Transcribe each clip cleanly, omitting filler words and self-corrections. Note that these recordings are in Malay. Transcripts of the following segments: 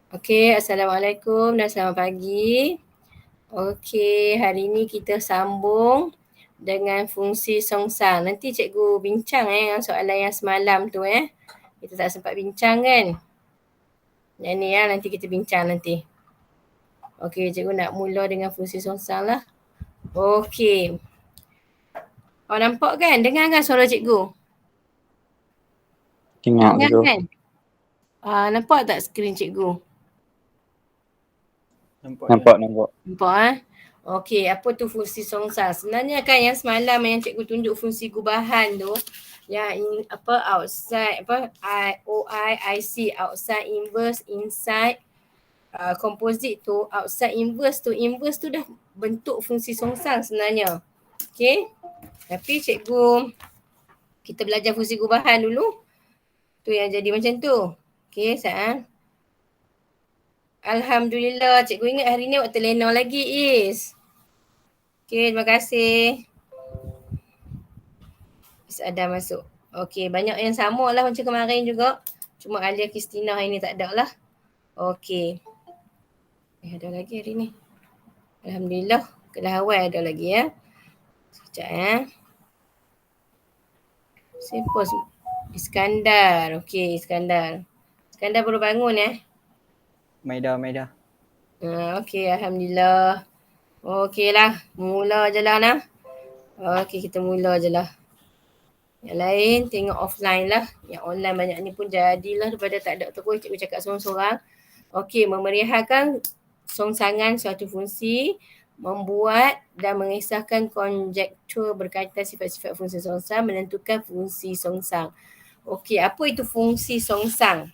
Okey, Assalamualaikum dan selamat pagi. Okey, hari ni kita sambung dengan fungsi songsang. Nanti cikgu bincang yang soalan yang semalam tu Kita tak sempat bincang kan. Yang ni nanti kita bincang nanti. Okey, cikgu nak mula dengan fungsi songsang lah. Okey. Awak nampak kan? Dengar kan suara cikgu? Dengar cikgu. Kan? Nampak tak skrin cikgu? Nampak. Nampak Okey, apa tu fungsi songsang? Sebenarnya kan yang semalam yang cikgu tunjuk fungsi gubahan tu, yang outside OI, IC, outside, inverse, inside, composite tu, outside, inverse tu dah bentuk fungsi songsang sebenarnya. Okey. Tapi cikgu kita belajar fungsi gubahan dulu. Tu yang jadi macam tu. Okey, Alhamdulillah, cikgu ingat hari ni awak terlena lagi, Is. Okey, terima kasih. Is ada masuk. Okey, banyak yang sama lah macam kemarin juga. Cuma Alia Kristina hari ni tak ada lah. Okey. Ada lagi hari ni. Alhamdulillah, kedah awal ada lagi Sekejap Siapa? Iskandar. Okey, Iskandar. Iskandar baru bangun Maida. Okey, Alhamdulillah. Okey lah, mula je lah Okey, kita mula je lah. Yang lain tengok offline lah. Yang online banyak ni pun jadilah daripada tak ada terus cikgu cakap seorang-seorang. Okey, memeriahkan songsangan suatu fungsi, membuat dan mengisahkan konjektur berkaitan sifat-sifat fungsi songsang, menentukan fungsi songsang. Okey, apa itu fungsi songsang?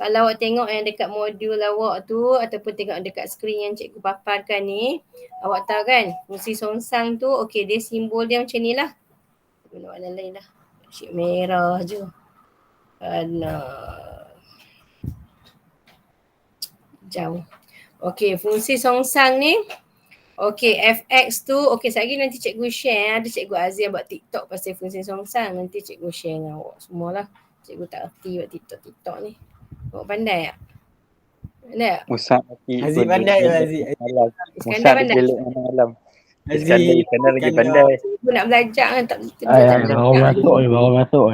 Kalau awak tengok yang dekat modul awak tu ataupun tengok dekat skrin yang cikgu paparkan ni, awak tahu kan fungsi songsang tu, okey dia simbol dia macam ni lah. Guna warna lain lah. Asyik merah je. Jauh. Okey, fungsi songsang ni, okey, fx tu, okey sekejap lagi nanti cikgu share. Ada cikgu Azia buat TikTok pasal fungsi songsang. Nanti cikgu share dengan awak semualah. Cikgu tak erti buat TikTok ni. Awak pandai tak? Pandai tak? Musab mati. Aziz pandai lah Aziz. Iskandar pandai? Malam. Aziz Iskandar lagi pandai. Cikgu nak belajar kan, tak belajar. Baru masuk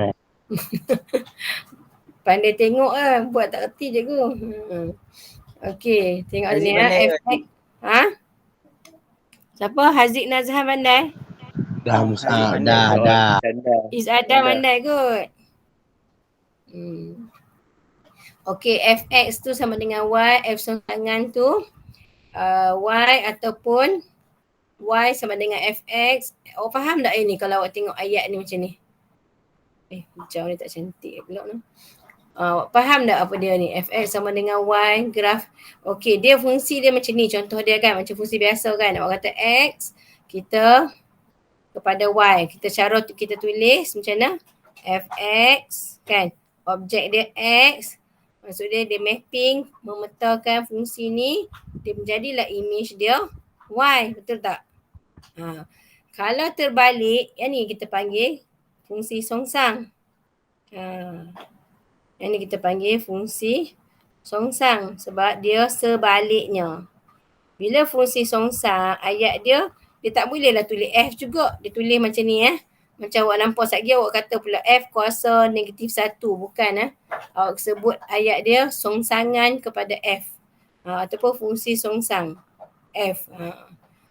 Pandai tengok lah, buat tak erti cikgu. Okey, tengok Aziz ni pandai fx. Siapa? Haziq Nazhan pandai? Dah. Is Adam pandai kot. Okey, fx tu sama dengan y, f songsangan tu y ataupun y sama dengan fx. Awak faham tak ini kalau awak tengok ayat ni macam ni? Hijau ni tak cantik pula ni. Awak faham tak apa dia ni? Fx sama dengan y, graf. Okey, dia fungsi dia macam ni. Contoh dia kan macam fungsi biasa kan. Awak kata x, kita kepada y. Kita tulis macam mana? Fx kan. Objek dia x. Maksud dia mapping, memetakan fungsi ni. Dia menjadilah image dia y. Betul tak? Kalau terbalik, yang ni kita panggil fungsi songsang. Yang ni kita panggil fungsi songsang sebab dia sebaliknya. Bila fungsi songsang, ayat dia tak bolehlah tulis F juga. Dia tulis macam ni Macam awak nampak sekejap lagi awak kata pula F kuasa negatif 1. Bukan awak sebut ayat dia songsangan kepada F. Ataupun fungsi songsang F.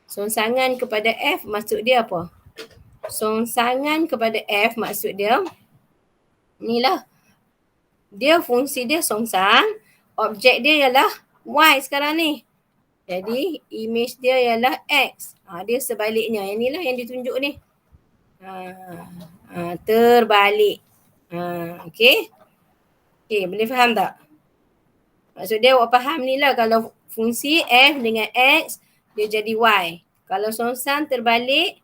Songsangan kepada F maksud dia apa? Songsangan kepada F maksud dia inilah. Dia fungsi dia songsang, objek dia ialah Y sekarang ni. Jadi image dia ialah X. Dia sebaliknya. Yang inilah yang ditunjuk ni. Terbalik. Okey. Okey, boleh faham tak? Maksud dia awak faham ni lah kalau fungsi F dengan X dia jadi Y. Kalau songsang terbalik,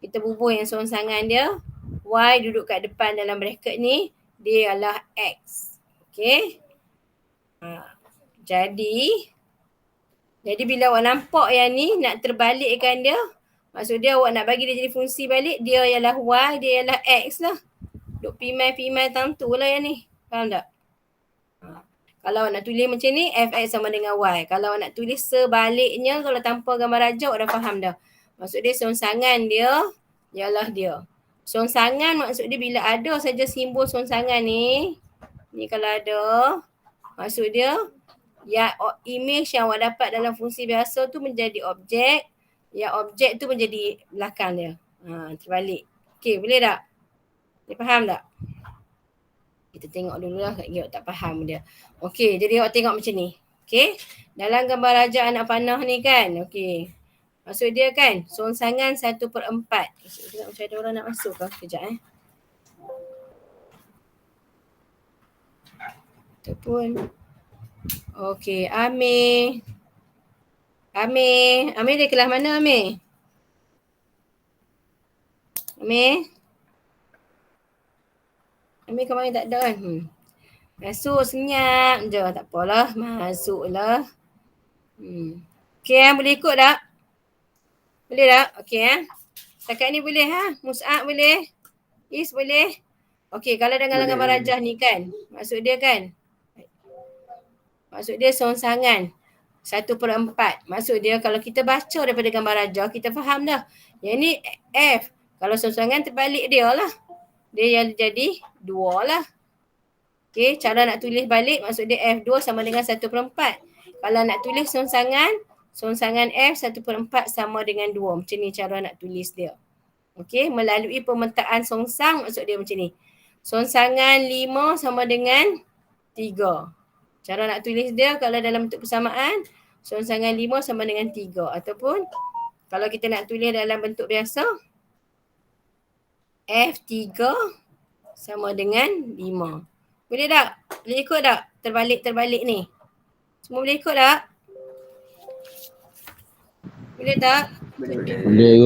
kita bubuh yang songsangan dia. Y duduk kat depan dalam bracket ni, dia ialah X. Okey. Jadi bila awak nampak yang ni nak terbalikkan dia, maksud dia awak nak bagi dia jadi fungsi balik, dia ialah Y, dia ialah X lah. Duk pimai-pimai tentu lah yang ni. Faham tak? Kalau nak tulis macam ni, fx sama dengan y. Kalau nak tulis sebaliknya, kalau tanpa gambar rajak, dah faham dah. Maksud dia songsangan dia, ialah dia. Songsangan maksud dia bila ada saja simbol songsangan ni kalau ada, maksud dia, ya image yang awak dapat dalam fungsi biasa tu menjadi objek, ya objek tu menjadi belakang dia. Terbalik. Okey, boleh tak? Dia faham tak? Kita tengok dulu lah kat dia tak faham dia. Okey, jadi awak tengok macam ni. Okey, dalam gambar raja anak panah ni kan, okey. Maksud dia kan, songsangan 1/4. Kita macam ada orang nak masuk ke? Kejap Ataupun okey, Amir dari kelas mana Amir? Amir kemarin tak ada kan? Masuk senyap je, tak apalah, masuklah. Okey boleh ikut tak? Boleh tak? Okey setakat ni boleh Mus'ab boleh? Is boleh? Okey, kalau dengan gambar rajah ni kan, maksud dia kan, maksud dia songsangan 1/4. Maksud dia kalau kita baca daripada gambar rajah, kita faham dah. Yang ni F. Kalau songsangan terbalik dia lah. Dia yang jadi 2 lah. Okey, cara nak tulis balik maksud dia F2 sama dengan 1/4. Kalau nak tulis songsangan F 1/4 sama dengan 2. Macam ni cara nak tulis dia. Okey, melalui pemetaan songsang maksud dia macam ni. Songsangan 5 sama dengan 3. Cara nak tulis dia kalau dalam bentuk persamaan, songsangan 5 sama dengan 3. Ataupun kalau kita nak tulis dalam bentuk biasa, F3 sama dengan 5. Boleh tak? Boleh ikut tak? Terbalik ni. Semua boleh ikut tak? Boleh tak?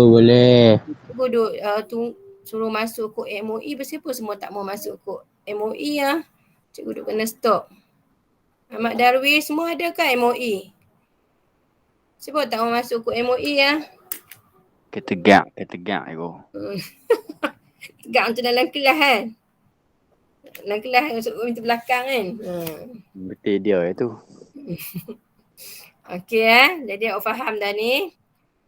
Boleh. Duduk suruh masuk kod MOE, siapa semua tak mau masuk kod MOE lah. Cikgu duduk kena stop. Ahmad Darwish semua ada kan MOE? Siapa tak mau masuk kod MOE lah? Ketegak aku. Tegak macam dalam kelas kan? Dalam kelas masuk pintu belakang kan? Betul dia itu. Okey jadi awak faham dah ni.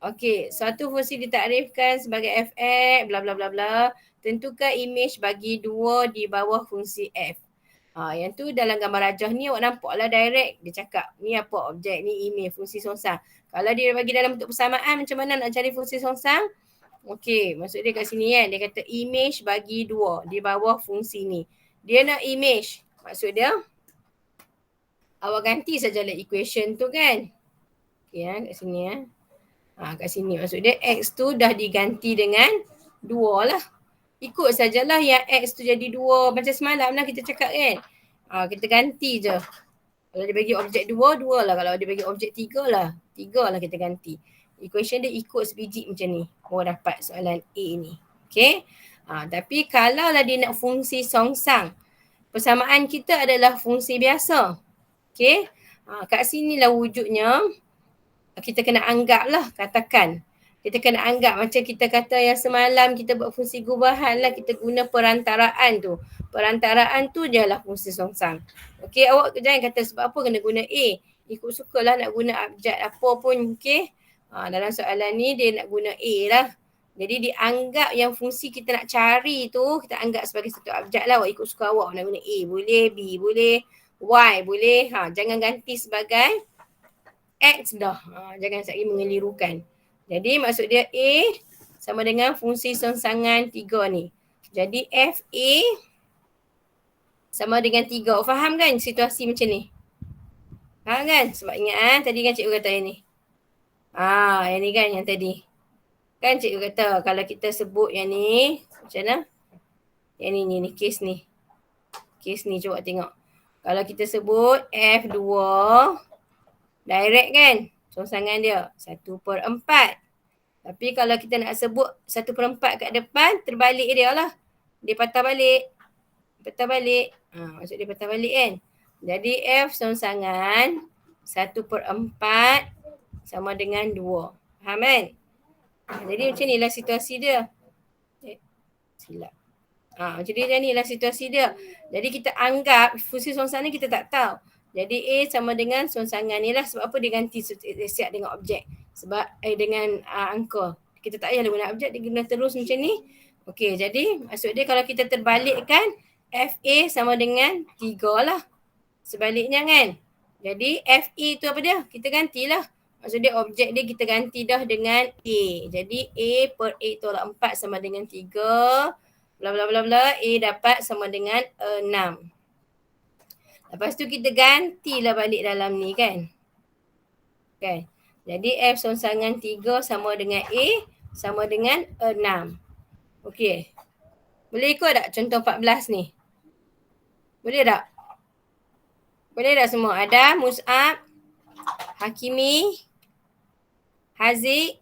Okey, suatu fungsi ditakrifkan sebagai fx bla bla bla bla. Tentukan image bagi 2 di bawah fungsi f. Yang tu dalam gambar rajah ni awak nampak lah direct dia cakap ni apa objek ni image fungsi songsang. Kalau dia bagi dalam bentuk persamaan macam mana nak cari fungsi songsang? Okey, maksud dia kat sini kan, dia kata image bagi 2 di bawah fungsi ni. Dia nak image, maksud dia awak ganti sajalah equation tu kan. Okey kat sini kat sini maksud dia X tu dah diganti dengan 2 lah. Ikut sajalah yang X tu jadi 2 macam semalam lah kita cakap kan. Kita ganti je. Kalau dia bagi objek 2 lah. Kalau dia bagi objek 3 lah. 3 lah kita ganti. Equation dia ikut sebiji macam ni. Dapat soalan A ni. Okay. Tapi kalau lah dia nak fungsi songsang, persamaan kita adalah fungsi biasa. Okay. Kat sini lah wujudnya. Kita kena anggap lah, katakan. Kita kena anggap macam kita kata yang semalam kita buat fungsi gubahan lah, kita guna perantaraan tu. Perantaraan tu je lah fungsi songsang. Okey, awak jangan kata sebab apa kena guna A. Ikut sukalah nak guna abjad apa pun, okey. Dalam soalan ni dia nak guna A lah. Jadi dianggap yang fungsi kita nak cari tu, kita anggap sebagai satu abjad lah. Awak ikut suka awak nak guna A boleh, B boleh, Y boleh. Jangan ganti sebagai X dah. Jangan lagi mengelirukan. Jadi maksud dia A sama dengan fungsi songsangan 3 ni. Jadi FA sama dengan 3. Faham kan situasi macam ni? Faham kan? Sebab ingat tadi kan cikgu kata yang ni. Yang ni kan yang tadi. Kan cikgu kata kalau kita sebut yang ni, macam mana? Yang ni kes ni. Kes ni cuba tengok. Kalau kita sebut F2, direct kan songsangan dia 1/4. Tapi kalau kita nak sebut 1/4 kat depan, terbalik dia lah. Dia patah balik. Maksud dia patah balik kan. Jadi F songsangan 1/4 sama dengan 2. Faham kan? Jadi macam ni lah situasi dia. Silap. Macam ni lah situasi dia. Jadi kita anggap fungsi songsang ni kita tak tahu. Jadi A sama dengan songsangan ni lah. Sebab apa dia ganti siap dengan objek. Sebab dengan angka. Kita tak payah guna objek, dia guna terus macam ni. Okey, jadi maksud dia kalau kita terbalikkan FA sama dengan 3 lah. Sebaliknya kan. Jadi FA tu apa dia? Kita gantilah. Maksud dia objek dia kita ganti dah dengan A. Jadi A per A tolak 4 sama dengan 3. Bla bla bla bla. A dapat sama dengan 6. Lepas tu kita gantilah balik dalam ni kan. Okay. Jadi F songsangan 3 sama dengan A sama dengan 6. Okey. Boleh ikut tak contoh 14 ni? Boleh tak? Boleh tak semua? Ada Mus'ab, Hakimi, Haziq.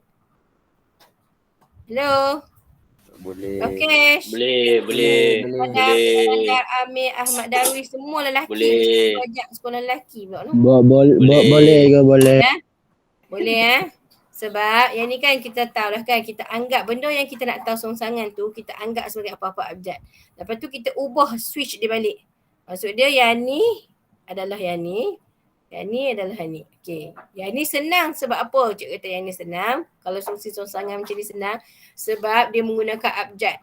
Hello? Boleh. Okey. Boleh. Ada Iskandar, Amir, Ahmad Darwis, semua lelaki. Boleh. Belajar sekolah lelaki pula tu. Boleh ke boleh? Boleh Sebab yang ni kan kita tahu lah kan, kita anggap benda yang kita nak tahu songsangan tu, kita anggap sebagai apa-apa abjad. Lepas tu kita ubah, switch dia balik. Maksud dia yang ni adalah yang ni adalah yang ni. Okey. Yang ni senang sebab apa? Cik kata yang ni senang. Kalau fungsi songsangan macam ni senang sebab dia menggunakan abjad.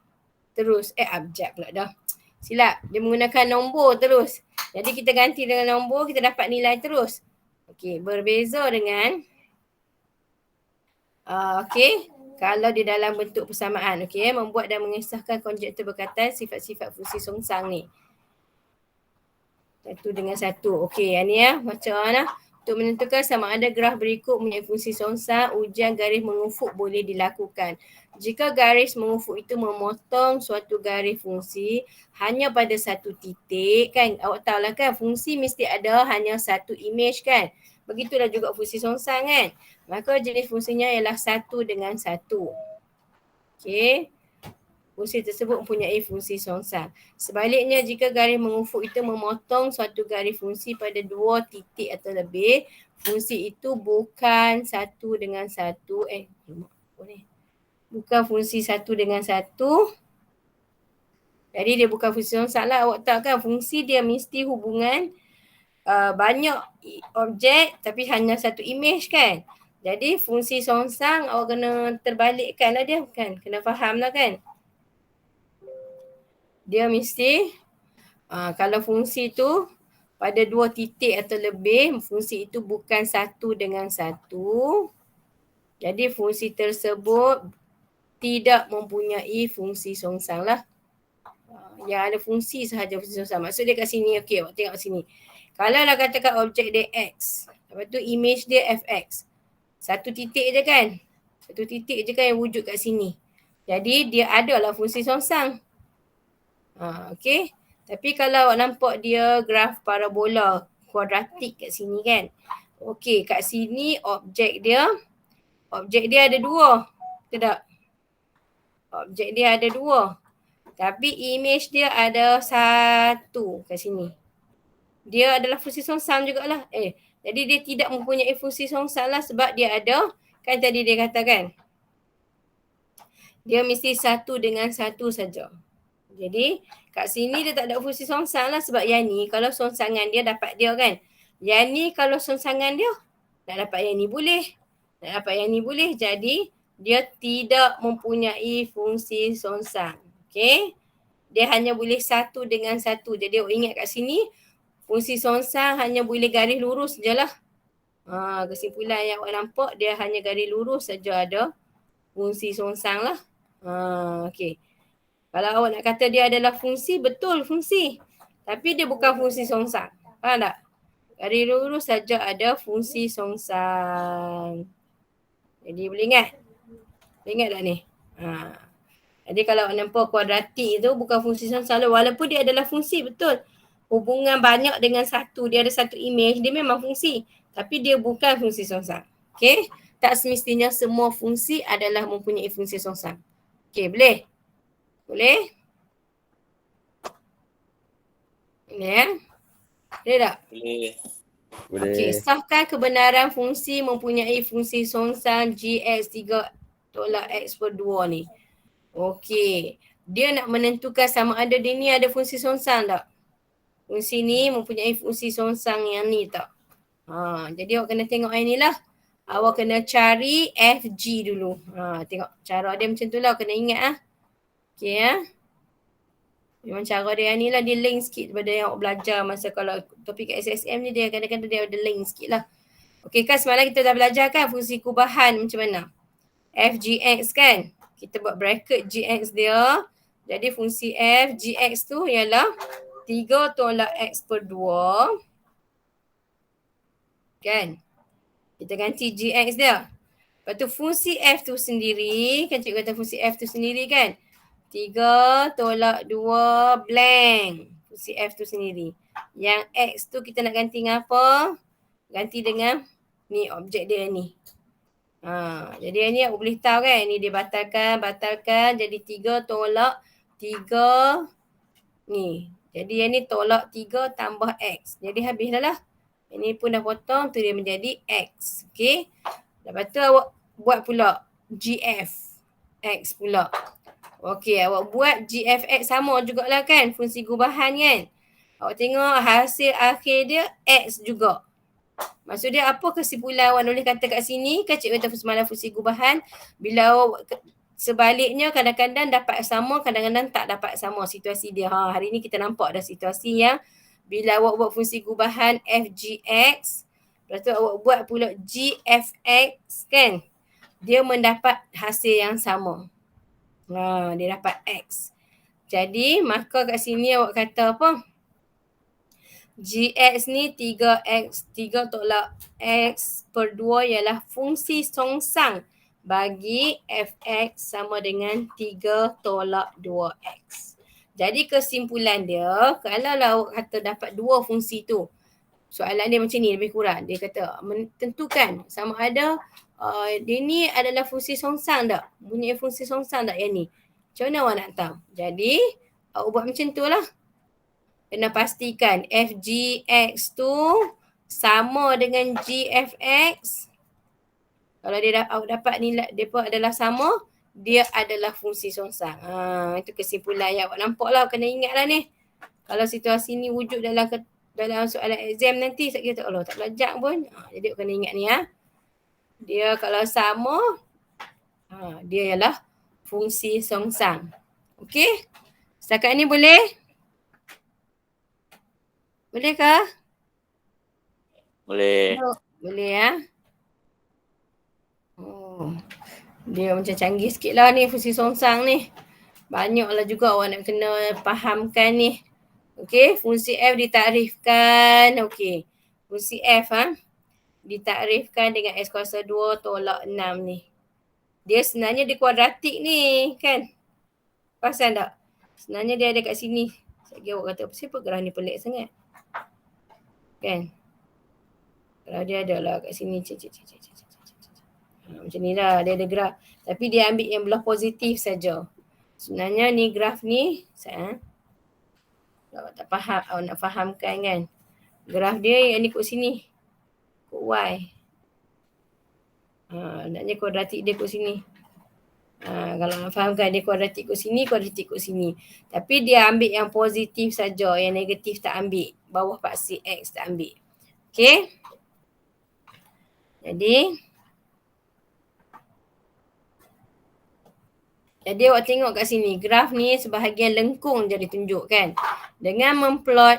Terus abjad pula dah. Silap. Dia menggunakan nombor terus. Jadi kita ganti dengan nombor, kita dapat nilai terus. Okey, berbeza dengan kalau di dalam bentuk persamaan, membuat dan mengesahkan konjektur berkaitan sifat-sifat fungsi songsang ni. Satu dengan satu. Okey, yang ni baca lah. Untuk menentukan sama ada graf berikut mempunyai fungsi songsang, ujian garis mengufuk boleh dilakukan. Jika garis mengufuk itu memotong suatu garis fungsi hanya pada satu titik, kan awak tahulah kan fungsi mesti ada hanya satu image kan. Begitulah juga fungsi songsang kan. Maka jenis fungsinya ialah 1 dengan 1. Okey. Fungsi tersebut mempunyai fungsi songsang. Sebaliknya jika garis mengufuk itu memotong suatu garis fungsi pada 2 titik atau lebih, fungsi itu bukan 1 dengan 1. Bukan fungsi 1 dengan 1. Jadi dia bukan fungsi songsang lah. Awak tahu kan fungsi dia mesti hubungan banyak objek tapi hanya satu image kan. Jadi fungsi songsang awak kena terbalikkan lah dia kan. Kena faham lah kan. Dia mesti kalau fungsi tu pada 2 titik atau lebih, fungsi itu bukan 1 dengan 1. Jadi fungsi tersebut tidak mempunyai fungsi songsang lah. Yang ada fungsi sahaja fungsi songsang. Maksud dia kat sini, okey awak tengok sini. Kalau lah katakan objek dia X, lepas tu image dia FX. Satu titik je kan? Satu titik je kan yang wujud kat sini. Jadi dia adalah fungsi songsang. Okey. Tapi kalau awak nampak dia graf parabola kuadratik kat sini kan. Okey, kat sini objek dia ada 2. Betul tak? Objek dia ada 2. Tapi image dia ada 1 kat sini. Dia adalah fungsi songsang jugalah. Jadi dia tidak mempunyai fungsi songsang lah sebab dia ada, kan tadi dia katakan. Dia mesti 1 dengan 1 saja. Jadi kat sini dia tak ada fungsi songsang lah sebab yang ni kalau songsangan dia dapat dia kan. Yang ni kalau songsangan dia nak dapat yang ni boleh. Nak dapat yang ni boleh. Jadi dia tidak mempunyai fungsi songsang. Okey. Dia hanya boleh 1 dengan 1. Jadi awak ingat kat sini fungsi songsang hanya boleh garis lurus je lah. Kesimpulan yang awak nampak dia hanya garis lurus saja ada fungsi songsang lah. Okey. Kalau awak nak kata dia adalah fungsi, betul fungsi. Tapi dia bukan fungsi songsang. Faham tak? Garis lurus saja ada fungsi songsang. Jadi boleh ingat? Boleh ingat tak ni? Jadi kalau awak nampak kuadratik tu bukan fungsi songsang. Walaupun dia adalah fungsi, betul. Hubungan banyak dengan satu. Dia ada satu image, dia memang fungsi. Tapi dia bukan fungsi songsang. Okay? Tak semestinya semua fungsi adalah mempunyai fungsi songsang. Okay, boleh? Boleh? Boleh Boleh tak? Boleh. Okey, sahkan kebenaran fungsi mempunyai fungsi songsang GX3 tolak X per 2 ni. Okey, dia nak menentukan sama ada dia ni ada fungsi songsang tak? Fungsi ni mempunyai fungsi songsang yang ni tak. Jadi awak kena tengok yang ni lah. Awak kena cari FG dulu. Tengok cara dia macam tu lah. Kena ingat lah. Okay ya. Memang cara dia ni lah. Dia link sikit daripada yang awak belajar masa kalau topik SSM ni dia kadang-kadang dia ada link sikit lah. Okay kan semalam kita dah belajar kan fungsi kubahan macam mana. FGX kan. Kita buat bracket GX dia. Jadi fungsi F, GX tu ialah 3 tolak X per 2. Kan. Kita ganti GX dia. Lepas tu fungsi F tu sendiri. Kan cikgu kata fungsi F tu sendiri kan. 3 tolak 2 blank. Fungsi F tu sendiri. Yang X tu kita nak ganti dengan apa? Ganti dengan ni objek dia ni. Jadi ni aku boleh tahu kan. Ni dia batalkan. Jadi 3 tolak 3 ni. Jadi yang ni tolak 3 tambah X. Jadi habis dah lah. Ini pun dah potong tu dia menjadi X. Okay. Lepas tu awak buat pula GF X pula. Okay, awak buat GFX sama jugalah kan. Fungsi gubahan kan. Awak tengok hasil akhir dia X juga. Maksud dia apa kesimpulan awak boleh kata kat sini. Kan cikgu kata semalam fungsi gubahan. Bila awak sebaliknya kadang-kadang dapat sama, kadang-kadang tak dapat sama situasi dia. Hari ni kita nampak dah situasi yang bila awak buat fungsi gubahan FGX, lepas tu awak buat pula GFX kan. Dia mendapat hasil yang sama. Dia dapat X. Jadi maka kat sini awak kata apa? GX ni 3X, 3 tolak X per 2 ialah fungsi songsang bagi Fx sama dengan 3 tolak 2X. Jadi kesimpulan dia, kalau awak kata dapat dua fungsi tu, soalan dia macam ni lebih kurang. Dia kata tentukan sama ada dia ni adalah fungsi songsang tak? Punya fungsi songsang tak yang ni? Macam mana awak nak tahu? Jadi awak buat macam tu lah. Kena pastikan FGX tu sama dengan GFX. Kalau dia awak dapat nilai depa adalah sama, dia adalah fungsi songsang. Itu kesimpulan yang awak nampak lah. Kena ingat lah ni. Kalau situasi ni wujud dalam soalan exam nanti, saya kata Allah tak belajar pun. Jadi awak kena ingat ni ya. Dia kalau sama, dia ialah fungsi songsang. Okey? Setakat ni boleh? Boleh ke? Boleh. Boleh ya. Dia macam canggih sikit lah ni fungsi songsang ni. Banyaklah juga awak nak kena fahamkan ni. Okey, fungsi F ditakrifkan. Okey, fungsi F ditakrifkan dengan X kuasa 2 tolak 6 ni. Dia sebenarnya dia kuadratik ni kan. Perasan tak? Sebenarnya dia ada kat sini. Sekejap awak kata, siapa graf ni pelik sangat? Kan? Kalau dia ada lah kat sini. Macam ni lah, dia ada graf. Tapi dia ambil yang belah positif saja. Sebenarnya ni graf ni, awak tak faham, awak nak fahamkan kan. Graf dia yang ni kot sini. Kot Y. Naknya kuadratik dia kot sini. Kalau nak fahamkan dia kuadratik kot sini, kuadratik kot sini. Tapi dia ambil yang positif saja, yang negatif tak ambil. Bawah paksi X tak ambil. Okay. Jadi awak tengok kat sini, graf ni sebahagian lengkung je ditunjuk kan. Dengan memplot,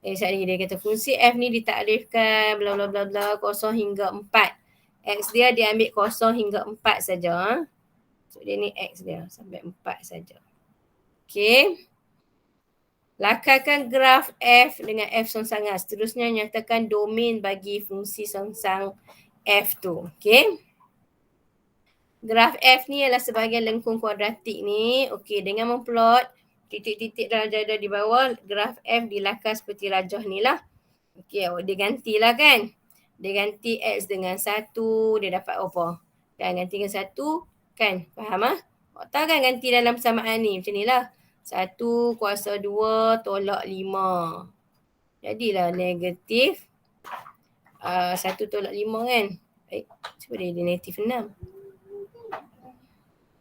sekejap dia kata fungsi F ni ditakrifkan bla bla bla bla 0 hingga 4. X dia ambil 0 hingga 4 saja. So dia ni X dia sampai 4 saja. Okay. Lakarkan graf F dengan F songsangan. Seterusnya nyatakan domain bagi fungsi songsang F tu. Okay. Graf F ni adalah sebahagian lengkung kuadratik ni. Okey, dengan memplot titik-titik darjah di bawah, graf F dilakar seperti rajah ni lah. Okey, dia gantilah kan. Dia ganti X dengan 1, dia dapat apa? Kan ganti dengan 1, kan? Faham Awak tahu kan ganti dalam persamaan ni, macam ni lah. 1 kuasa 2 tolak 5. Jadilah negatif 1 tolak 5 kan. Cuba dia negatif 6.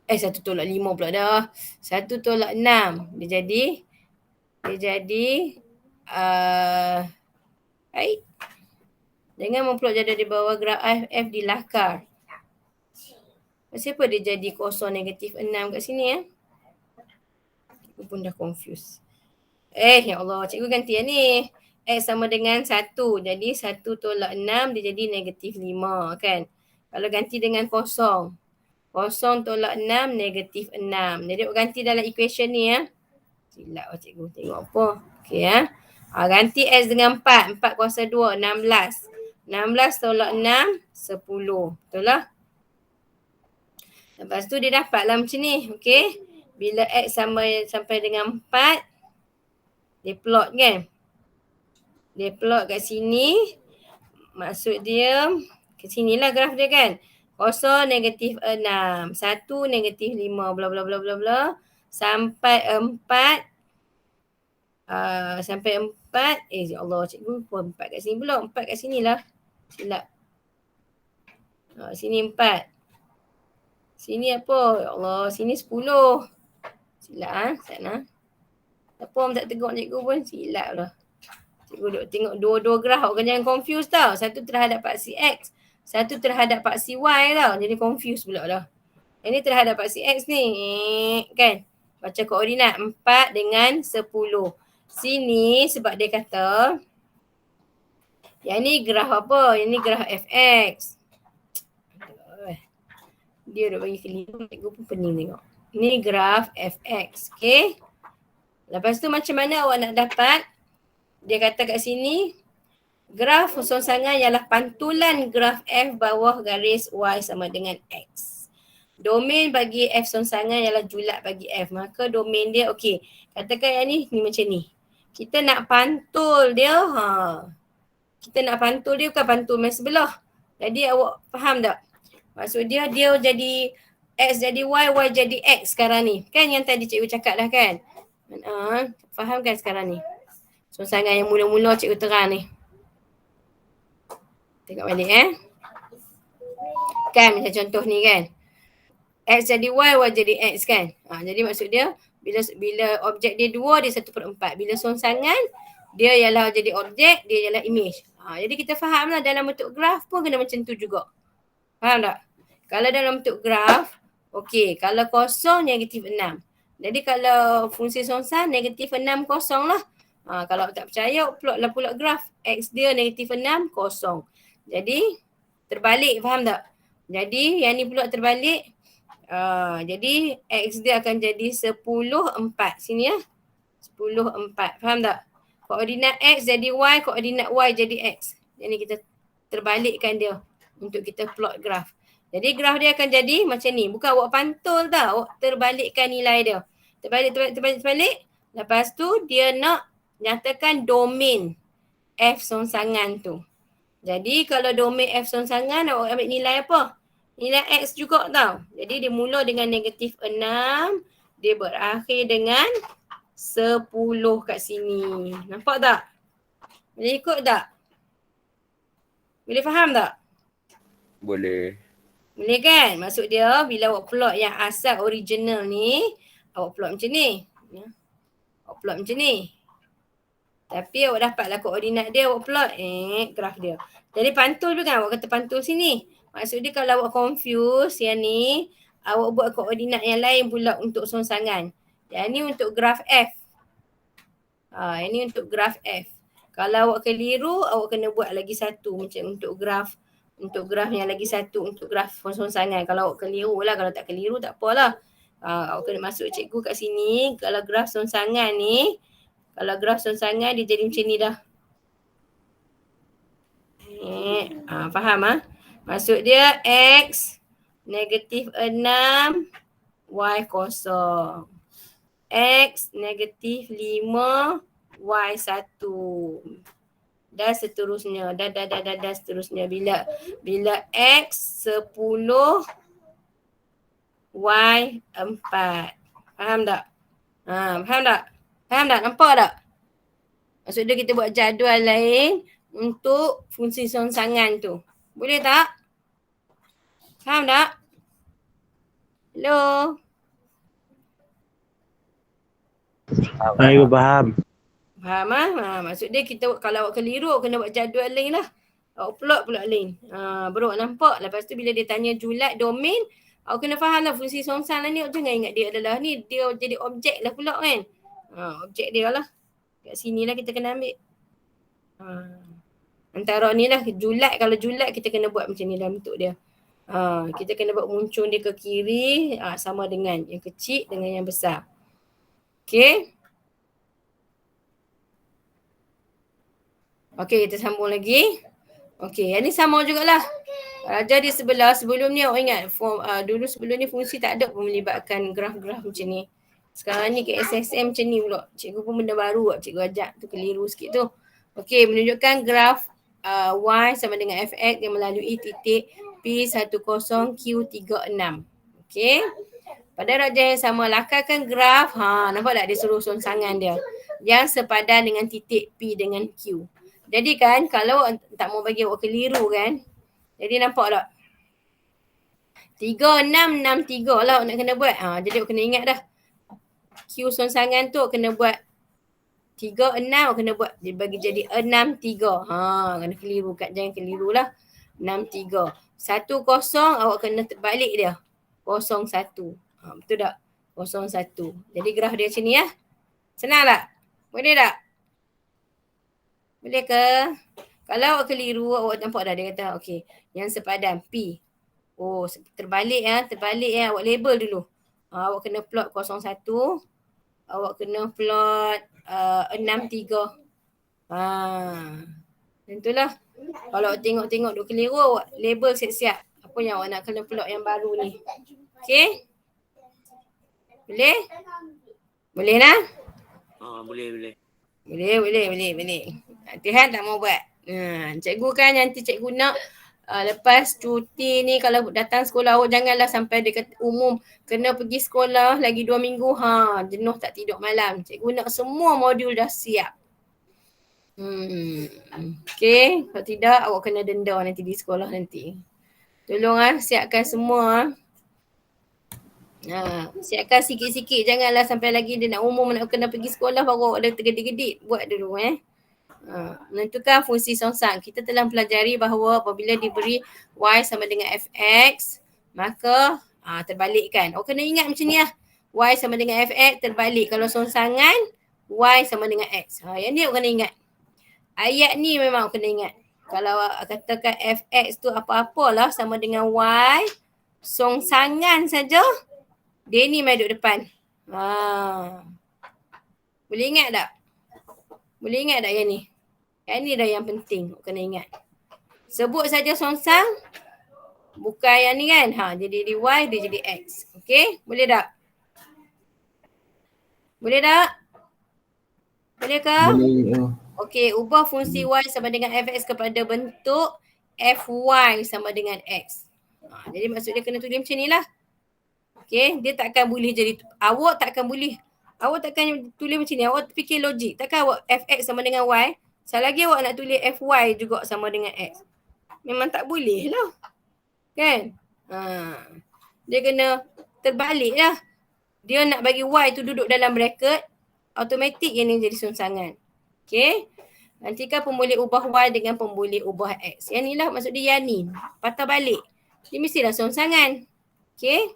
1 tolak 5 pula dah. 1 tolak 6. Dia jadi Baik. Dengan memplot jadual di bawah graf F di lakar. Kenapa dia jadi kosong negatif 6 kat sini ya? Cikgu pun dah confused. Ya Allah, cikgu ganti yang ni. X sama dengan 1. Jadi 1 tolak 6 dia jadi negatif 5 kan. Kalau ganti dengan kosong. Kosong tolak 6 negatif 6. Jadi ganti dalam equation ni ya. Silap cikgu tengok apa. Okey ya. Ganti X dengan 4. 4 kuasa 2, 16. 16 tolak 6, 10. Betul lah. Lepas tu dia dapatlah macam ni. Okey. Bila X sampai dengan 4. Dia plot kan. Dia plot kat sini. Maksud dia. Ke sinilah graf dia kan. 0 negatif 6. 1 negatif 5. Bla bla bla bla bla. Sampai 4. Sampai 4. Ya Allah cikgu pun 4 kat sini pula. 4 kat sini lah. Silap. Sini 4. Sini apa? Ya Allah. Sini 10. Silap sana. Apa orang tak tegur cikgu pun silap lah. Cikgu duk tengok dua-dua graf. Orang jangan confuse tau. Satu terhadap paksi X. Satu terhadap paksi Y tau. Jadi confuse pula dah. Ini terhadap paksi X ni. Kan? Baca koordinat 4 dengan 10. Sini sebab dia kata. Yang ni graf apa? Yang ni graf fx. Dia dah bagi keliru. Cikgu pun pening tengok. Ni graf fx. Okay. Lepas tu macam mana awak nak dapat? Dia kata kat sini. Graf songsangan ialah pantulan graf f bawah garis y sama dengan x. Domain bagi f songsangan ialah julat bagi f. Maka domain dia okey. Katakan yang ni macam ni. Kita nak pantul dia. Kita nak pantul dia bukan pantul main sebelah. Jadi awak faham tak? Maksud dia jadi x jadi y jadi x sekarang ni. Kan yang tadi cikgu cakap dah kan? Faham kan sekarang ni? Songsangan yang mula-mula cikgu terang ni. Tengok balik Kan macam contoh ni kan. X jadi Y jadi X kan. Jadi maksud dia bila objek dia 2 dia 1/4. Bila songsangan dia ialah jadi objek, dia ialah image. Jadi kita faham lah dalam bentuk graf pun kena macam tu juga. Faham tak? Kalau dalam bentuk graf, okey. Kalau kosong negatif 6. Jadi kalau fungsi songsan negatif 6 kosong lah. Kalau tak percaya plotlah pula graf. X dia negatif 6 kosong. Jadi terbalik, faham tak? Jadi yang ni pula terbalik. Jadi X dia akan jadi 10/4. Sini ya. 10/4. Faham tak? Koordinat X jadi Y, koordinat Y jadi X. Jadi kita terbalikkan dia untuk kita plot graf. Jadi graf dia akan jadi macam ni. Bukan awak pantul tau. Awak terbalikkan nilai dia. Terbalik. Lepas tu dia nak nyatakan domain F songsangan tu. Jadi kalau domain F songsangan awak ambil nilai apa? Nilai X juga tau. Jadi dia mula dengan negatif 6. Dia berakhir dengan 10 kat sini. Nampak tak? Boleh ikut tak? Boleh faham tak? Boleh. Boleh kan? Maksud dia bila awak plot yang asal original ni. Awak plot macam ni. Awak plot macam ni. Tapi awak dapatlah koordinat dia, awak plot graf dia. Jadi pantul tu kan, awak kata pantul sini. Maksud dia kalau awak confuse yang ni, awak buat koordinat yang lain pula untuk songsangan. Yang ni untuk graf F. Yang ni untuk graf F. Kalau awak keliru, awak kena buat lagi satu macam untuk graf yang lagi satu untuk graf songsangan. Kalau awak keliru lah, kalau tak keliru tak apalah. Awak kena masuk cikgu kat sini. Kalau graf songsangan ni, kalau graf songsangan dia jadi macam ni dah. Faham Maksud dia X negatif 6, Y kosong. X negatif 5, Y 1. Dan seterusnya. Dan seterusnya. Bila X 10, Y 4. Faham tak? Faham tak? Nampak tak? Maksud dia kita buat jadual lain untuk fungsi songsangan tu. Boleh tak? Faham tak? Hello? Aku faham. Faham ah? Maksud dia kita kalau awak keliru awak kena buat jadual lain lah. Awak plot pula lain. Bro nampak. Lepas tu bila dia tanya julat domain, awak kena faham lah fungsi songsang lah ni. Awak jangan ingat dia adalah ni. Dia jadi objek lah pula kan. Objek dia lah. Kat sini lah kita kena ambil. Antara ni lah julat. Kalau julat kita kena buat macam ni dalam bentuk dia. Kita kena buat muncung dia ke kiri sama dengan yang kecil dengan yang besar. Okay. Okay, kita sambung lagi. Okay, yang ni sama jugalah. Raja di sebelah, sebelum ni awak ingat dulu sebelum ni fungsi tak ada pun melibatkan graf-graf macam ni. Sekarang ni ke SSM macam ni pula. Cikgu pun benda baru cikgu ajak tu keliru sikit tu. Okay, menunjukkan graf Y sama dengan fx yang melalui titik P10Q36. Okay. Pada raja yang sama, lakarkan graf. Nampak tak dia suruh songsangan dia. Yang sepadan dengan titik P dengan Q. Jadi kan kalau tak mau bagi awak keliru kan. Jadi nampak tak? 3663 lah awak nak kena buat. Jadi awak kena ingat dah. Q songsangan tu kena buat 36 kena buat dia bagi jadi 63. Kena keliru kat, jangan keliru lah. 63. 10 awak kena terbalik dia. 01. Betul tak? 01. Jadi graf dia macam ni ya. Senang tak? Boleh tak? Boleh ke? Kalau awak keliru awak nampak dah dia kata okey. Yang sepadan P. Terbalik ya, awak label dulu. Awak kena plot 01. Awak kena plot 63. Tentulah. Kalau awak tengok-tengok duk keliru awak label siap-siap. Apa yang awak nak kena plot yang baru ni. Okey? Boleh? Boleh nah? Boleh. Boleh. Tihan tak mau buat. Cikgu kan nanti cikgu nak lepas cuti ni kalau datang sekolah awak janganlah sampai dekat umum kena pergi sekolah lagi 2 minggu. Jenuh tak tidur malam. Cikgu nak semua modul dah siap. Okay. Kalau tidak awak kena denda nanti di sekolah nanti. Tolong siapkan semua. Siapkan sikit-sikit. Janganlah sampai lagi dia nak umum nak kena pergi sekolah baru awak dah tergedik-gedik. Buat dulu menentukan fungsi songsang. Kita telah pelajari bahawa apabila diberi Y sama dengan Fx, maka terbalikkan. Awak kena ingat macam ni lah. Y sama dengan Fx terbalik. Kalau songsangan, Y sama dengan X. Yang ni awak kena ingat. Ayat ni memang awak kena ingat. Kalau katakan Fx tu apa-apalah sama dengan Y, songsangan saja, dia ni mai duduk depan. Boleh ingat tak? Boleh ingat tak yang ni? Yang ni dah yang penting. Kena ingat. Sebut saja songsang. Bukan yang ni kan. Jadi Y, dia jadi X. Okay? Boleh tak? Boleh tak? Boleh ke? Boleh. Okay, ubah fungsi Y sama dengan Fx kepada bentuk Fy sama dengan X. Jadi maksud dia kena tulis macam ni lah. Okay, dia takkan boleh jadi, awak takkan tulis macam ni. Awak fikir logik. Takkan awak Fx sama dengan Y, selagi awak nak tulis Fy juga sama dengan X. Memang tak boleh lah. Kan? Dia kena terbalik lah. Dia nak bagi Y tu duduk dalam bracket, automatik yang ni jadi songsangan. Okay? Nantikan pemboleh ubah Y dengan pemboleh ubah X. Yang ni lah maksud dia yang ni. Patah balik. Dia mestilah songsangan. Okay?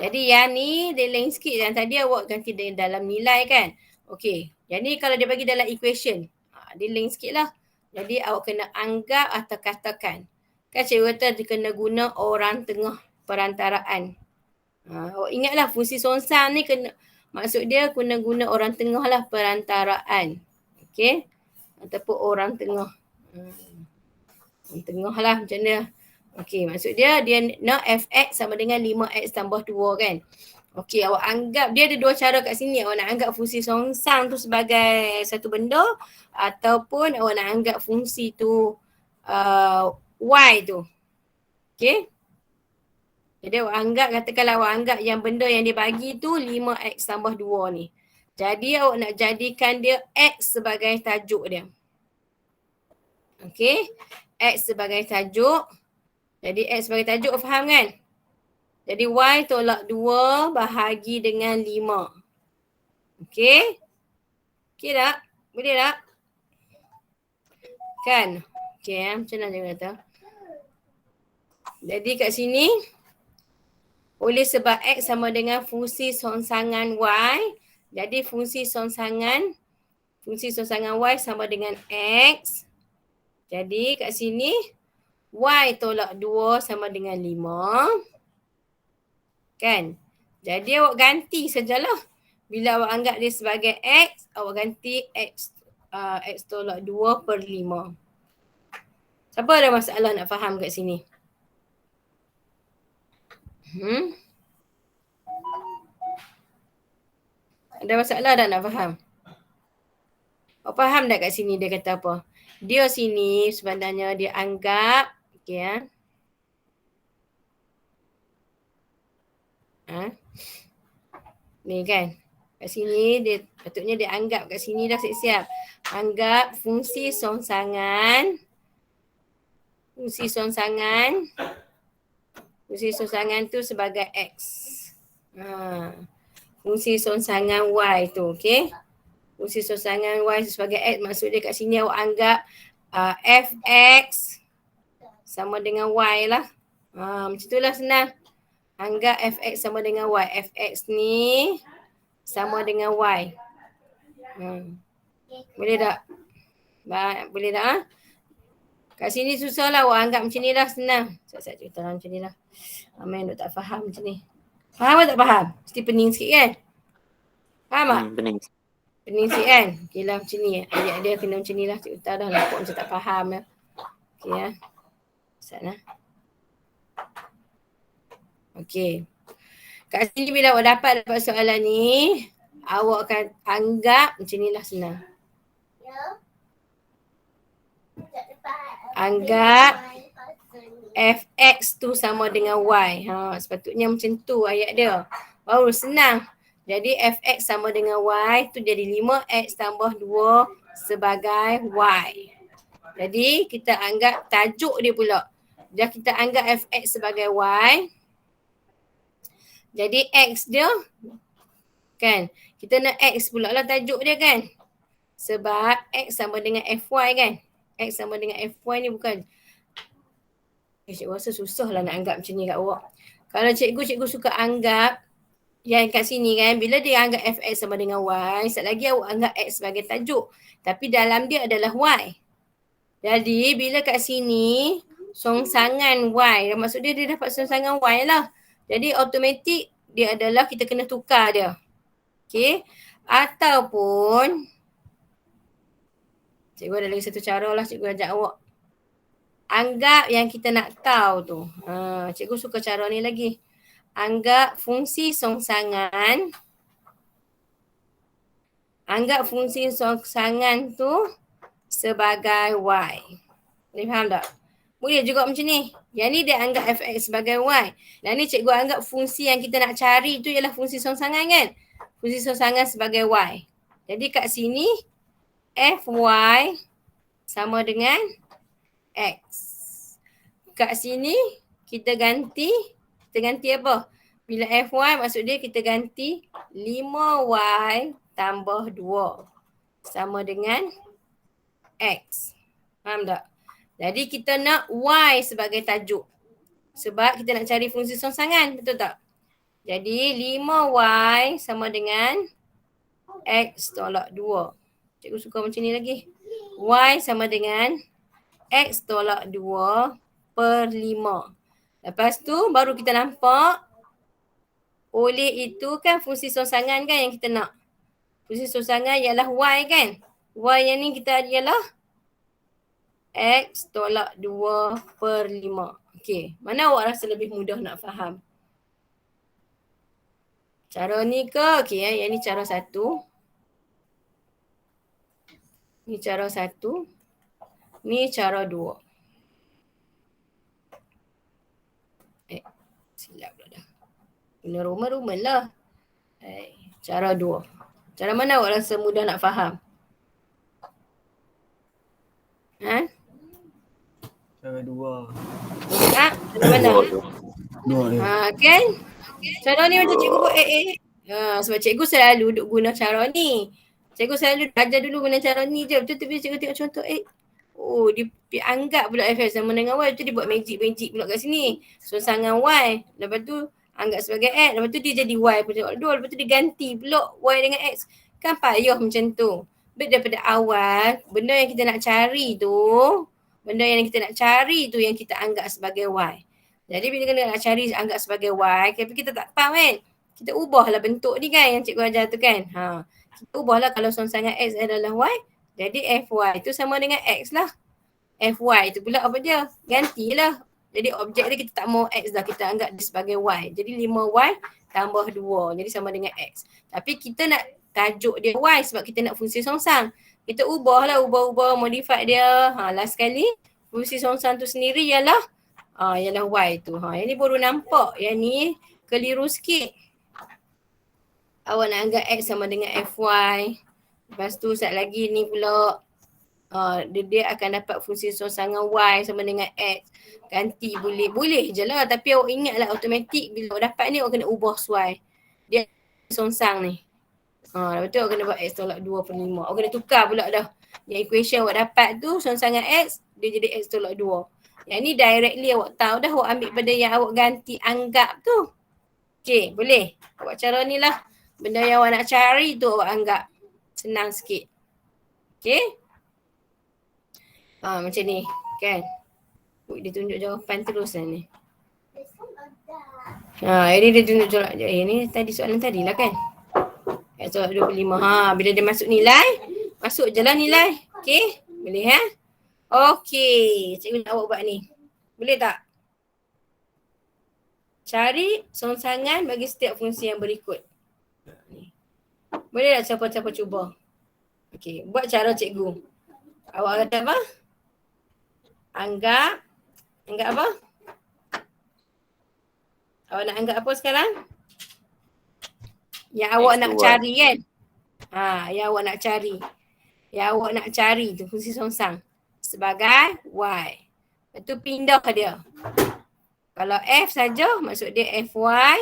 Jadi yang ni dia lain sikit. Yang tadi awak ganti dalam nilai kan. Okay. Yang ni kalau dia bagi dalam equation. Dia lain sikit lah. Jadi awak kena anggap atau katakan. Kan cikgu kata dia kena guna orang tengah perantaraan. Awak ingatlah fungsi songsang ni kena, maksud dia kena guna orang tengah lah perantaraan. Okay. Ataupun orang tengah. Orang tengah lah macam mana. Okay, maksud dia nak Fx sama dengan 5x tambah 2 kan. Okay, awak anggap dia ada dua cara kat sini. Awak nak anggap fungsi songsang tu sebagai satu benda ataupun awak nak anggap fungsi tu y tu. Okay. Jadi awak anggap, katakanlah awak anggap yang benda yang dia bagi tu 5x tambah 2 ni. Jadi awak nak jadikan dia x sebagai tajuk dia. Okay. X sebagai tajuk. Jadi X sebagai tajuk, faham kan? Jadi Y tolak 2 bahagi dengan 5. Okey? Okey tak? Boleh tak? Kan? Okey, macam mana dia kata? Jadi kat sini, oleh sebab X sama dengan fungsi songsangan Y. Jadi fungsi songsangan Y sama dengan X. Jadi kat sini, Y tolak 2 sama dengan 5. Kan? Jadi awak ganti sajalah. Bila awak anggap dia sebagai X, awak ganti X tolak 2 per 5. Siapa ada masalah nak faham kat sini? Ada masalah tak nak faham? Awak faham tak kat sini dia kata apa? Dia sini sebenarnya dia anggap, okey ya. Ni kan. Kat sini dia patutnya dia anggap kat sini dah siap-siap. Anggap fungsi songsangan tu sebagai X. Fungsi songsangan Y tu, okey. Fungsi songsangan Y sebagai X, maksud dia kat sini awak anggap Fx sama dengan Y lah. Macam itulah senang. Anggap Fx sama dengan Y. Fx ni sama dengan Y. Boleh tak? Boleh tak? Kat sini susah lah awak anggap macam ni lah, senang. Saya cerita lah macam ni lah. Ramai yang tak faham macam ni. Faham atau tak faham? Mesti pening sikit kan? Faham tak? Pening. Pening sikit kan? Okey lah macam ni. Ayat dia kena macam ni lah. Cik Utah dah nampak macam tak faham lah. Okey lah. Sana. Okey. Kat sini bila awak dapat soalan ni, awak akan anggap macam ni lah senang. Anggap Fx tu sama dengan Y. Sepatutnya macam tu ayat dia. Baru senang. Jadi Fx sama dengan Y tu jadi 5x tambah 2 sebagai Y. Jadi kita anggap tajuk dia pula. Dah kita anggap Fx sebagai Y. Jadi X dia kan. Kita nak X pula lah tajuk dia kan. Sebab X sama dengan Fy kan. X sama dengan Fy ni bukan. Cikgu rasa susah lah nak anggap macam ni kat awak. Kalau cikgu suka anggap yang kat sini kan, bila dia anggap Fx sama dengan Y, sekali lagi awak anggap X sebagai tajuk. Tapi dalam dia adalah Y. Jadi bila kat sini, songsangan Y, maksud dia dapat songsangan Y lah. Jadi automatik dia adalah kita kena tukar dia. Okay. Ataupun, cikgu ada lagi satu cara lah cikgu ajak awak. Anggap yang kita nak tahu tu. Cikgu suka cara ni lagi. Anggap fungsi songsangan. Anggap fungsi songsangan tu sebagai Y. Boleh faham tak? Boleh juga macam ni. Yang ni dia anggap Fx sebagai Y. Dan ni cikgu anggap fungsi yang kita nak cari tu ialah fungsi songsangan kan? Fungsi songsangan sebagai Y. Jadi kat sini, Fy sama dengan X. Kat sini kita ganti apa? Bila Fy maksud dia kita ganti 5Y tambah 2 sama dengan X. Faham tak? Jadi kita nak Y sebagai tajuk. Sebab kita nak cari fungsi songsangan, betul tak? Jadi 5Y sama dengan X tolak 2. Cikgu suka macam ni lagi. Y sama dengan X tolak 2 per 5. Lepas tu baru kita nampak oleh itu kan fungsi songsangan kan yang kita nak. Fungsi songsangan ialah Y kan. Y yang ni kita ialah X tolak 2 per 5. Okey, mana awak rasa lebih mudah nak faham? Cara ni ke? Okey ya, yang ni cara satu. Ni cara satu. Ni cara dua. Silap pula dah. Guna rumen lah. Cara dua. Cara mana awak rasa mudah nak faham? Cara dua. Cara mana? Dua. Kan? Cara ni macam cikgu buat Sebab cikgu selalu duk guna cara ni. Cikgu selalu ajar dulu guna cara ni je. Betul tu bila cikgu tengok contoh X. Oh, dia anggap pula F sama dengan Y. Lepas tu dia buat magic pula kat sini. Sonsangan Y. Lepas tu anggap sebagai X. Lepas tu dia jadi Y pun tengok dua. Lepas tu dia ganti pula Y dengan X. Kan payah macam tu. Daripada awal, benda yang kita nak cari tu yang kita anggap sebagai Y. Jadi bila kita nak cari anggap sebagai Y, tapi kita tak faham kan. Kita ubahlah bentuk ni kan yang cikgu ajar tu kan. Kita ubahlah kalau sonsangan X adalah Y, jadi FY tu sama dengan X lah. FY tu pula apa dia? Gantilah. Jadi objek dia kita tak mau X dah, kita anggap dia sebagai Y. Jadi 5Y tambah 2, jadi sama dengan X. Tapi kita nak tajuk dia Y sebab kita nak fungsi songsang. Kita ubah modify dia. Last sekali fungsi songsang tu sendiri ialah Y tu. Yang ni baru nampak. Yang ni keliru sikit. Awak nak anggap X sama dengan FY. Lepas tu sat lagi ni pula dia akan dapat fungsi sonsangan Y sama dengan X. Ganti boleh je lah. Tapi awak ingatlah automatik bila awak dapat ni awak kena ubah Y. Dia songsang ni. Lepas tu awak kena buat X tolak 2 per 5. Awak kena tukar pula dah. Yang equation awak dapat tu sonsangan X, dia jadi X tolak 2. Yang ni directly awak tahu dah, awak ambil pada yang awak ganti anggap tu. Okay, boleh. Awak cara ni lah. Benda yang awak nak cari tu awak anggap. Senang sikit. Okay. Macam ni kan. Dia tunjuk jawapan terus lah ni. Ini dia tunjuk jawapan. Ni tadi soalan tadi lah kan. Soalan 25. Bila dia masuk nilai, masuk je lah nilai. Okay. Boleh Okay. Cikgu nak awak buat ni. Boleh tak? Cari songsangan bagi setiap fungsi yang berikut. Boleh tak siapa-siapa cuba? Okay. Buat cara cikgu. Awak kata apa? Anggap apa? Awak nak anggap apa sekarang? Yang awak nak cari kan? Yang awak nak cari. Yang awak nak cari tu fungsi songsang. Sebagai Y. Lepas tu pindah dia. Kalau F saja, maksud dia Fy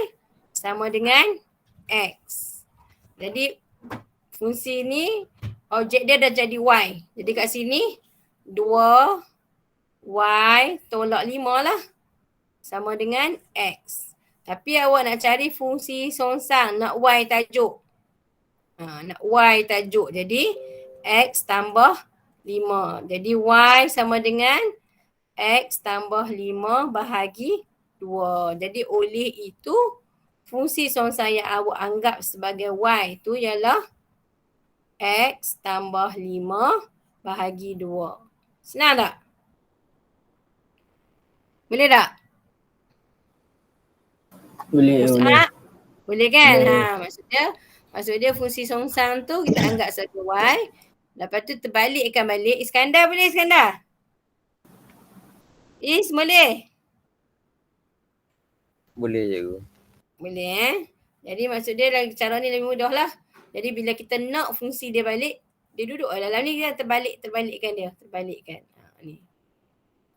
sama dengan X. Jadi fungsi ni, objek dia dah jadi Y. Jadi kat sini, 2Y tolak 5 lah. Sama dengan X. Tapi awak nak cari fungsi songsang, nak Y tajuk. Nak Y tajuk. Jadi X tambah 5. Jadi Y sama dengan X tambah 5 bahagi 2. Jadi oleh itu, fungsi songsang yang awak anggap sebagai Y tu ialah X tambah 5 bahagi 2. Senang tak? Boleh tak? Boleh. Boleh kan? Maksud dia fungsi songsang tu kita anggap sebagai Y. Lepas tu terbalikkan balik. Iskandar boleh Iskandar? Boleh? Boleh cikgu. Boleh Jadi maksud dia cara ni lebih mudah lah. Jadi bila kita nak fungsi dia balik, dia duduk dalam ni dia terbalikkan dia. Ni.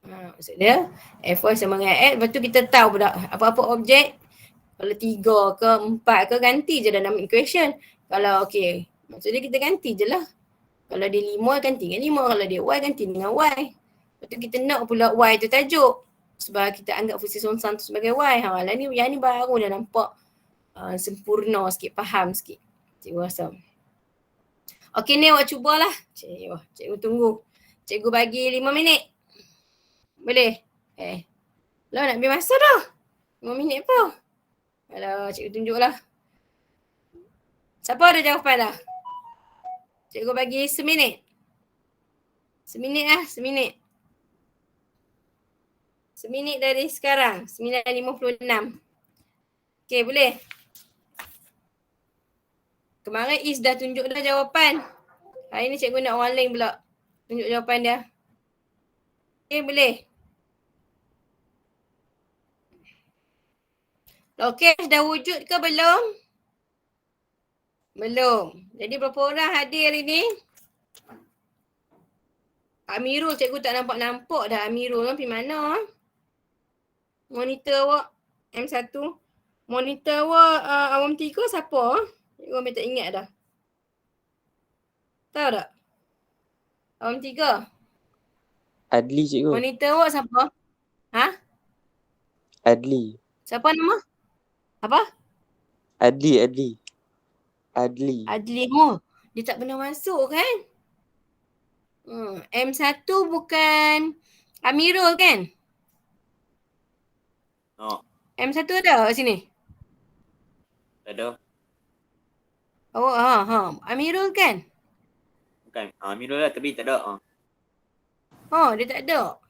Maksud dia F1 sama dengan X. Lepas tu kita tahu pula apa-apa objek. Kalau 3 ke 4 ke ganti je dalam equation. Kalau okay, maksud dia kita ganti je lah. Kalau dia 5 ganti dengan 5. Kalau dia Y ganti dengan Y. Lepas tu kita nak pula Y tu tajuk. Sebab kita anggap fungsi songsang tu sebagai Y. Yang ni baru dah nampak sempurna sikit, faham sikit. Cikgu rasa. Okey ni awak cubalah. Cikgu tunggu. Cikgu bagi 5 minit. Boleh? Lah nak ambil masa dah. 5 minit apa? Alah, cikgu tunjuklah. Siapa ada jawapan dah? Cikgu bagi seminit. Seminit. Seminit dari sekarang. 9.56. Okey, boleh? Kemarin Is dah tunjuk dah jawapan. Hari ni cikgu nak orang lain pula tunjuk jawapan dia. Okey, boleh? Okey, dah wujud ke belum? Belum. Jadi berapa orang hadir hari ni? Amirul, cikgu tak nampak dah Amirul pergi mana? Monitor awak M1. Monitor awak awam 3 siapa? Cikgu ambil tak ingat dah. Tahu tak? Awam 3. Adli cikgu. Monitor awak siapa? Ha? Adli. Siapa nama? Apa? Adli. Adli. Oh, dia tak pernah masuk kan? M1 bukan Amirul kan? Oh, M1 ada kat sini? tak ada. Oh, Amirul kan? Bukan. Amirul lah tapi tak ada. Oh, dia tak ada.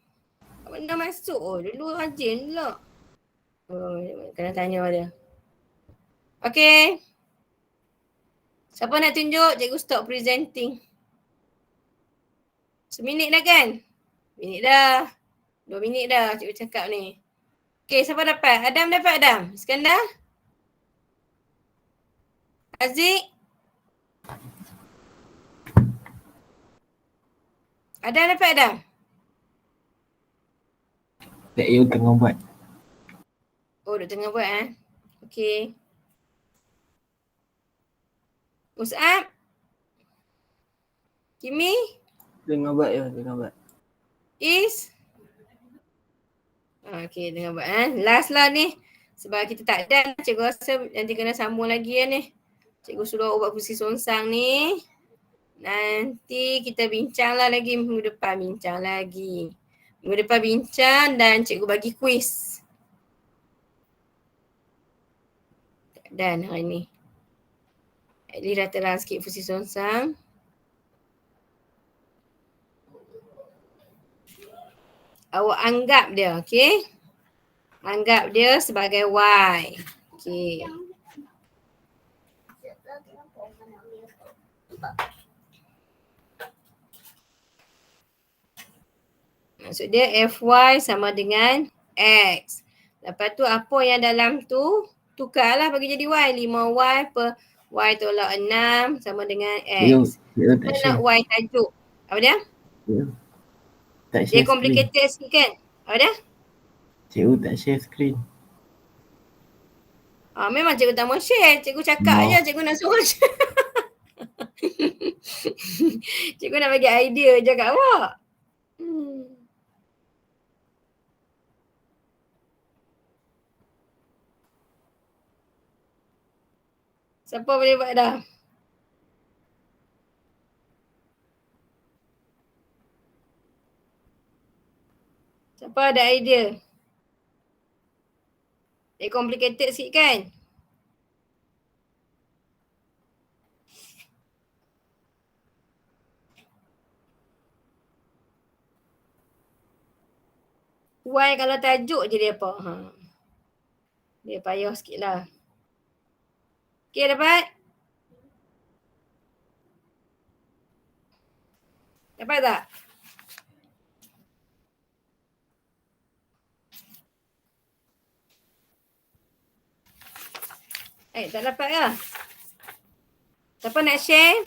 Tak pernah masuk. Oh, dulu rajin pula. Oh, kena tanya dia. Okay. Siapa nak tunjuk? Cikgu stop presenting. Seminit dah kan? Minit dah. 2 minit dah cikgu cakap ni. Okay, siapa dapat? Adam dapat Adam? Iskandar? Aziz? Adam dapat Adam? Tak you tengah buat. Oh, duk tengah buat Okay. Mus'ab? Kimi? Tengah buat ya, tengah buat. Is? Okay, tengah buat Last lah ni. Sebab kita tak ada, cikgu rasa nanti kena sambung lagi ni. Cikgu suruh buat kursi songsang ni. Nanti kita bincang lah lagi minggu depan. Bincang lagi. Minggu depan bincang dan cikgu bagi kuis. Tak dan hari ni. At least dah terang sikit fungsi songsang. Awak anggap dia, okay? Anggap dia sebagai Y. Okay. Maksud dia Fy sama dengan X. Lepas tu apa yang dalam tu, tukarlah bagi jadi Y. 5Y per Y tolak 6 sama dengan X. You Kita tak nak share. Y tajuk. Apa dia? You tak Dia share screen. complicated sikit kan? Apa dia? Cikgu tak share screen. Memang cikgu tak mau share. Cikgu cakap je, cikgu nak suruh share. Cikgu nak bagi idea je kat awak. Siapa boleh buat dah? Siapa ada idea? Dia complicated sikit kan? Y kalau tajuk je dia apa? Dia payah sikit lah. Okay, dapat? Dapat tak? Tak dapat lah. Siapa nak share?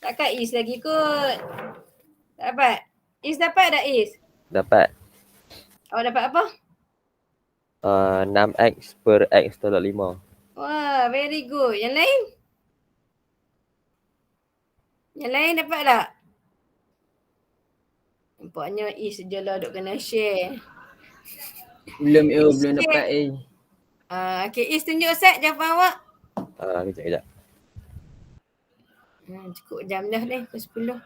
Takkan Is lagi kot. Tak dapat? Is dapat tak Is? Dapat. Awak dapat apa? 6x per x tolak 5. Wah, very good. Yang lain? Yang lain dapat tak? Nampaknya Is je lah duk kena share. Belum dapat Okay, Is tunjuk set jawapan awak. Kejap. Cukup jam dah ni, pukul 10.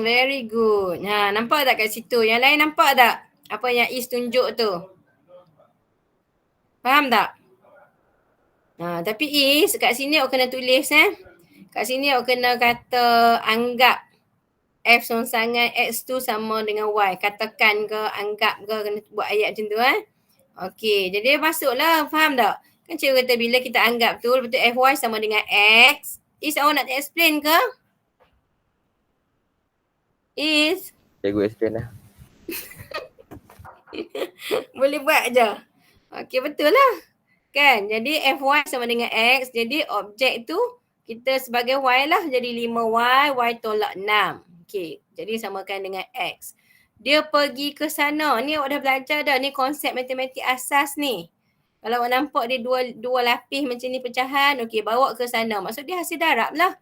Very good. Nampak tak kat situ? Yang lain nampak tak? Apa yang Is tunjuk tu? Faham tak? Tapi Is kat sini awak kena tulis Kat sini awak kena kata anggap F songsangan X tu sama dengan Y. Katakan ke, anggap ke, kena buat ayat macam tu Okey, jadi masuklah. Faham tak? Kan cikgu kata bila kita anggap tu, lepas tu Fy sama dengan X. Is awak nak explain ke? Is? Cikgu explain lah. Boleh buat je. Okey, betul lah. Kan? Jadi Fy sama dengan X. Jadi objek tu kita sebagai Y lah. Jadi 5Y, Y tolak 6. Okey, jadi samakan dengan X. Dia pergi ke sana. Ni awak dah belajar dah. Ni konsep matematik asas ni. Kalau awak nampak dia dua lapis macam ni pecahan. Okey, bawa ke sana. Maksud dia hasil darab lah.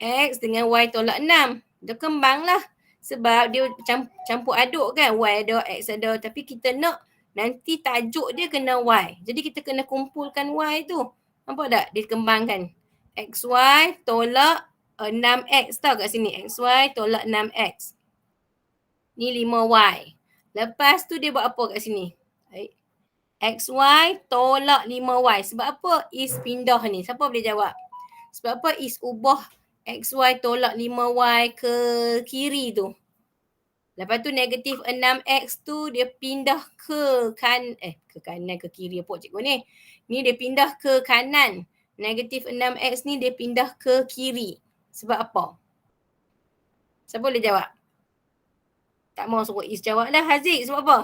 X dengan Y tolak 6. Dia kembang lah. Sebab dia campur aduk kan. Y ada, X ada. Tapi kita nak nanti tajuk dia kena Y. Jadi kita kena kumpulkan Y tu. Nampak tak? Dia kembangkan. XY tolak 6X tau kat sini. XY tolak 6X. Ni 5Y. Lepas tu dia buat apa kat sini? XY tolak 5Y. Sebab apa Is pindah ni? Siapa boleh jawab? Sebab apa Is ubah XY tolak 5Y ke kiri tu? Lepas tu negatif 6X tu dia pindah ke kanan ke kiri apa cikgu ni? Ni dia pindah ke kanan. Negatif 6X ni dia pindah ke kiri. Sebab apa? Siapa boleh jawab? Tak mau suruh Is jawab lah. Haziq, sebab apa?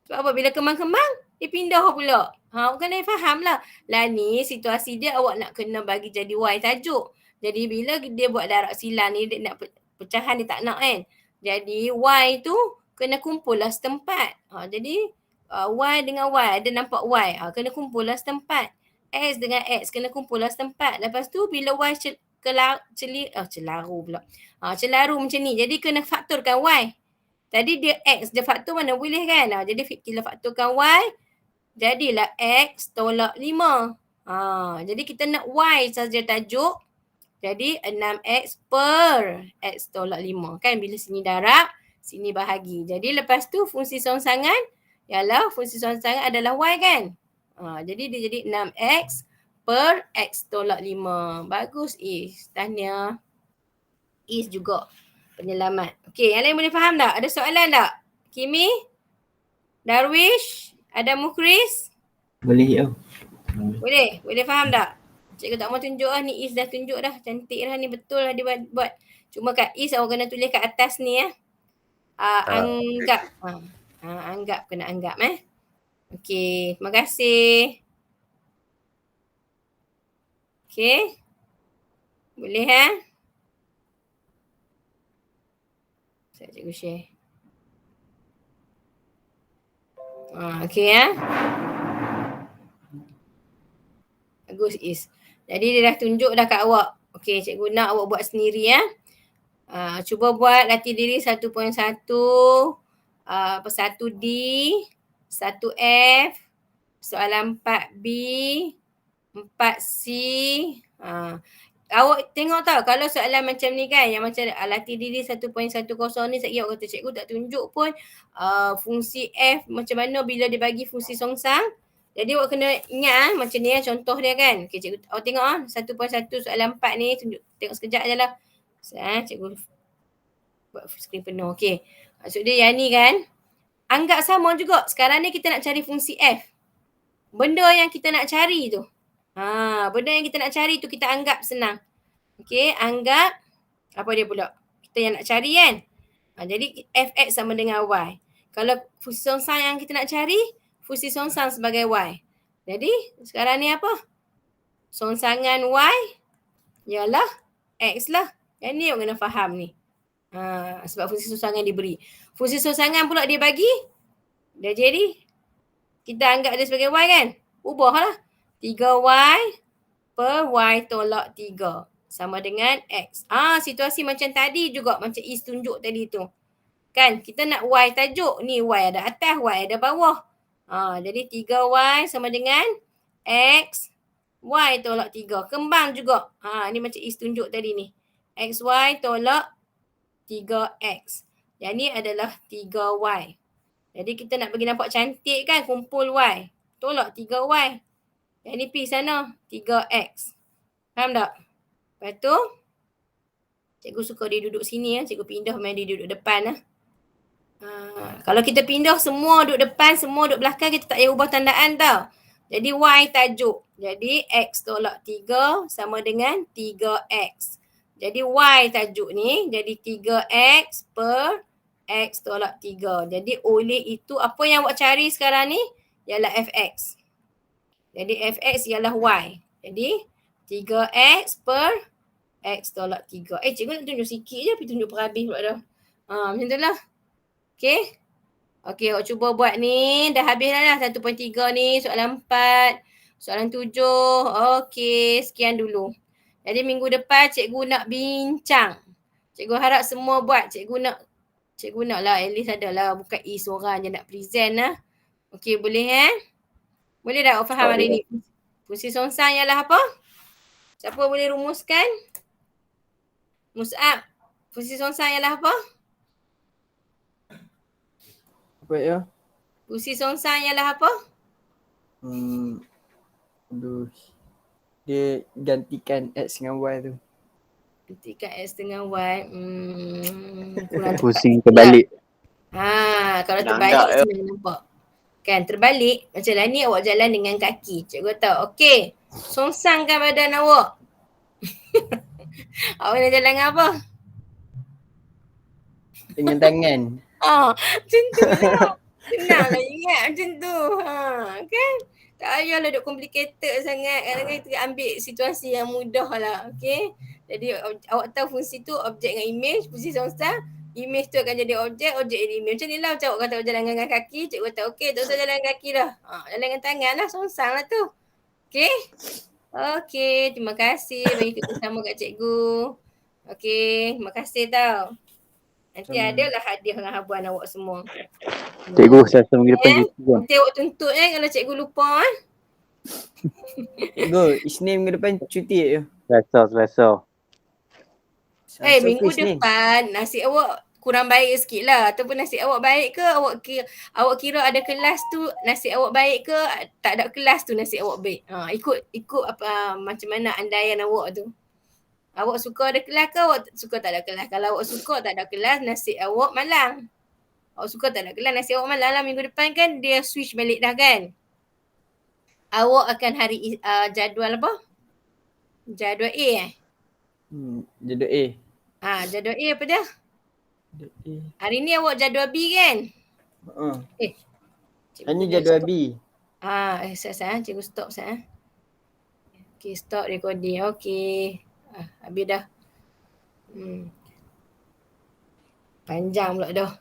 Sebab apa? Bila kembang-kembang, dia pindah pula. Bukan dia faham lah. Lah ni situasi dia awak nak kena bagi jadi Y tajuk. Jadi bila dia buat darab silang ni, dia nak pecahan dia tak nak kan. Jadi Y tu kena kumpul lah setempat. Jadi Y dengan Y, ada nampak Y. Kena kumpul lah setempat. X dengan X kena kumpul lah setempat. Lepas tu bila Y celaru macam ni. Jadi kena fakturkan Y. Tadi dia X, dia faktor mana boleh kan? Jadi kita fakturkan Y. Jadilah X tolak 5. Jadi kita nak Y saja tajuk. Jadi 6X per X tolak 5. Kan bila sini darab, sini bahagi. Jadi lepas tu fungsi songsangan ialah fungsi songsangan adalah Y kan? Jadi dia jadi 6X per X tolak 5. Bagus Is. Tahniah. Is juga penyelamat. Okey, yang lain boleh faham tak? Ada soalan tak? Kimi? Darwish? Ada Mukhris? Boleh ya. Boleh? Boleh faham tak? Cikgu tak mau tunjuk lah. Ni Is dah tunjuk dah. Cantik dah ni. Betul lah dia buat. Cuma kat Is awak kena tulis kat atas ni ya. Anggap. Anggap. Kena anggap Okey. Terima kasih. Okey. Boleh Saya cikgu share. Okey Bagus Is. Jadi dia dah tunjuk dah kat awak. Okey, cikgu nak awak buat sendiri Cuba buat latih diri 1.1, 1D, 1F, soalan 4B, 4C. Awak tengok tau kalau soalan macam ni kan, yang macam latih diri 1.10 ni, saya kata cikgu tak tunjuk pun fungsi F macam mana bila dia bagi fungsi songsang. Jadi awak kena ingat macam ni contoh dia kan. Okay, cikgu awak tengok 1.1 soalan 4 ni, tengok sekejap je lah. Cikgu buat skrin penuh. Okay. Maksud dia yang ni kan, anggap sama juga. Sekarang ni kita nak cari fungsi F. Benda yang kita nak cari tu. Benda yang kita nak cari tu kita anggap senang. Okey, anggap apa dia pula? Kita yang nak cari kan? Jadi Fx sama dengan Y. Kalau fungsi songsang yang kita nak cari, fungsi songsang sebagai Y. Jadi sekarang ni apa? Songsangan Y ialah X lah. Yang ni awak kena faham ni. Sebab fungsi songsangan diberi. Fungsi songsangan pula dia bagi. Dia jadi kita anggap dia sebagai Y kan? Ubahlah. 3Y per Y tolak 3 sama dengan X. Situasi macam tadi juga. Macam Is tunjuk tadi tu. Kan? Kita nak Y tajuk. Ni Y ada atas, Y ada bawah. Jadi 3Y sama dengan X. Y tolak 3. Kembang juga. Ni macam Is tunjuk tadi ni. XY tolak 3X. Yang ni adalah 3Y. Jadi kita nak bagi nampak cantik kan? Kumpul Y. Tolak 3Y. Yang ni pergi sana, 3X. Faham tak? Lepas tu, cikgu suka dia duduk sini cikgu pindah main dia duduk depan Kalau kita pindah semua duduk depan, semua duduk belakang, kita tak payah ubah tandaan tau. Jadi Y tajuk. Jadi X tolak 3 sama dengan 3X. Jadi Y tajuk ni jadi 3X per X tolak 3. Jadi oleh itu apa yang awak cari sekarang ni ialah Fx. Jadi Fx ialah Y. Jadi 3X per X tolak 3. Cikgu nak tunjuk sikit je tapi tunjuk per habis pula dah. Macam tu lah. Okay. Okay, awak cuba buat ni. Dah habis dah 1.3 ni. Soalan 4. Soalan 7. Okay, sekian dulu. Jadi minggu depan cikgu nak bincang. Cikgu harap semua buat. Cikgu nak lah at least ada lah. Bukan seorang je nak present lah. Okay, boleh Boleh tak awak faham hari ni? Fungsi songsang ialah apa? Siapa boleh rumuskan? Mus'ab. Fungsi songsang ialah apa? Apa ya? Fungsi songsang ialah apa? Aduh. Dia gantikan X dengan Y tu. Gantikan X dengan Y. Kurang Pusing terbalik. Kalau Dah terbalik anggap, macam mana nampak? Kan terbalik macam lah ni awak jalan dengan kaki. Cikgu tahu. Okey. Songsangkan badan awak. Awak nak jalan dengan apa? Dengan tangan. Macam tu lah. Senanglah ingat macam tu. Kan? Tak payahlah duk complicated sangat. Kadang-kadang kita ambil situasi yang mudah lah. Okay? Jadi awak tahu fungsi tu objek dengan image. Fungsi songsang. Image tu akan jadi objek jadi image. Macam ni lah macam awak kata awak jalan dengan kaki. Cikgu kata okey, tak usah jalan dengan kaki dah. Jalan dengan tangan lah. Songsang lah tu. Okay? Okay, terima kasih bagi kerjasama kat cikgu. Okay, terima kasih tau. Nanti adalah hadiah dengan habuan awak semua. Cikgu saya rasa minggu depan cuti kan. Nanti awak tuntut kalau cikgu lupa Go, Isnin minggu depan cuti je. Selesa. minggu depan nasib awak kurang baik sikit lah. Ataupun nasib awak baik ke awak kira ada kelas tu nasib awak baik ke tak ada kelas tu nasib awak baik. Ikut apa macam mana andaian awak tu. Awak suka ada kelas ke awak suka tak ada kelas. Kalau awak suka tak ada kelas nasib awak malang. Awak suka tak ada kelas nasib awak malang lah. Minggu depan kan dia switch balik dah kan. Awak akan hari jadual apa? Jadual A Jadual A. Jadual A apa dia? Jadual A. Hari ni awak jadual B kan? Hanya jadual B. Cikgu stop Okay, stop recording. Okay. Habis dah. Panjang pula dah.